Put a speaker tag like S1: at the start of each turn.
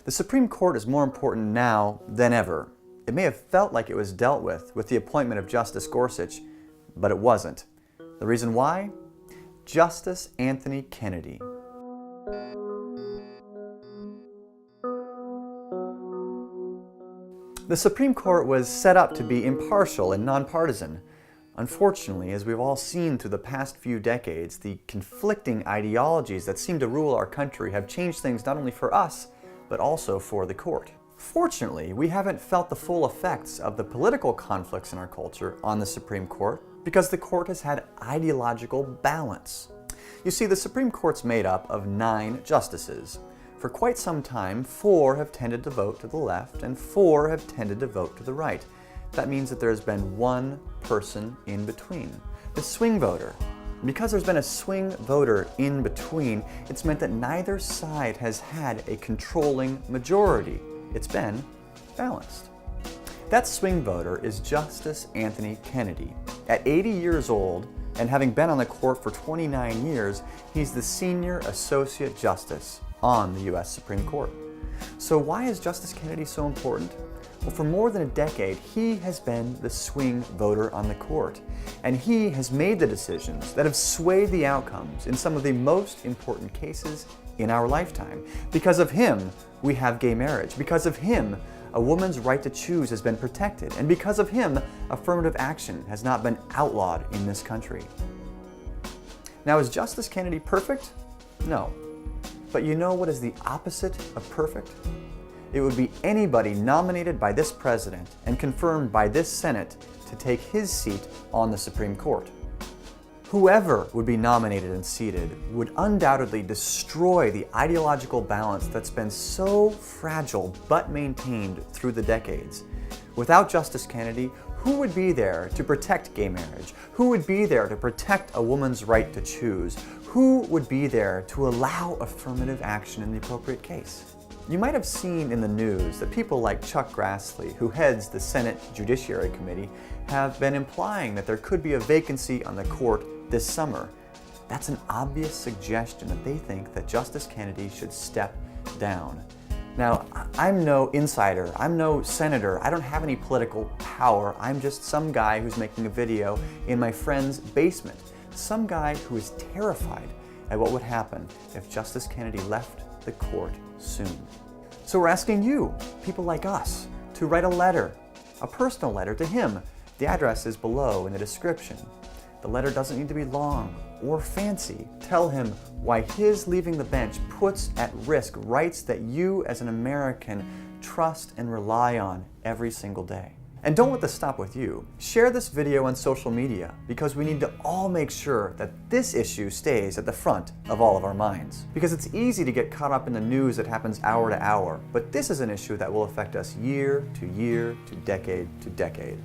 S1: The Supreme Court is more important now than ever. It may have felt like it was dealt with the appointment of Justice Gorsuch, but it wasn't. The reason why? Justice Anthony Kennedy. The Supreme Court was set up to be impartial and nonpartisan. Unfortunately, as we've all seen through the past few decades, the conflicting ideologies that seem to rule our country have changed things not only for us, but also for the court. Fortunately, we haven't felt the full effects of the political conflicts in our culture on the Supreme Court because the court has had ideological balance. You see, the Supreme Court's made up of 9 justices. For quite some time, 4 have tended to vote to the left and 4 have tended to vote to the right. That means that there's been one person in between, the swing voter. Because there's been a swing voter in between, it's meant that neither side has had a controlling majority. It's been balanced. That swing voter is Justice Anthony Kennedy. At 80 years old, and having been on the court for 29 years, he's the senior associate justice on the U.S. Supreme Court. So why is Justice Kennedy so important? Well, for more than a decade, he has been the swing voter on the court, and he has made the decisions that have swayed the outcomes in some of the most important cases in our lifetime. Because of him, we have gay marriage. Because of him, a woman's right to choose has been protected. And because of him, affirmative action has not been outlawed in this country. Now, is Justice Kennedy perfect? No. But you know what is the opposite of perfect? It would be anybody nominated by this president and confirmed by this Senate to take his seat on the Supreme Court. Whoever would be nominated and seated would undoubtedly destroy the ideological balance that's been so fragile but maintained through the decades. Without Justice Kennedy, who would be there to protect gay marriage? Who would be there to protect a woman's right to choose? Who would be there to allow affirmative action in the appropriate case? You might have seen in the news that people like Chuck Grassley, who heads the Senate Judiciary Committee, have been implying that there could be a vacancy on the court this summer. That's an obvious suggestion that they think that Justice Kennedy should step down. Now, I'm no insider, I'm no senator, I don't have any political power, I'm just some guy who's making a video in my friend's basement. Some guy who is terrified at what would happen if Justice Kennedy left the court soon. So we're asking you, people like us, to write a letter, a personal letter to him. The address is below in the description. The letter doesn't need to be long or fancy. Tell him why his leaving the bench puts at risk rights that you as an American trust and rely on every single day. And don't let this stop with you. Share this video on social media because we need to all make sure that this issue stays at the front of all of our minds. Because it's easy to get caught up in the news that happens hour to hour, but this is an issue that will affect us year to year to decade to decade.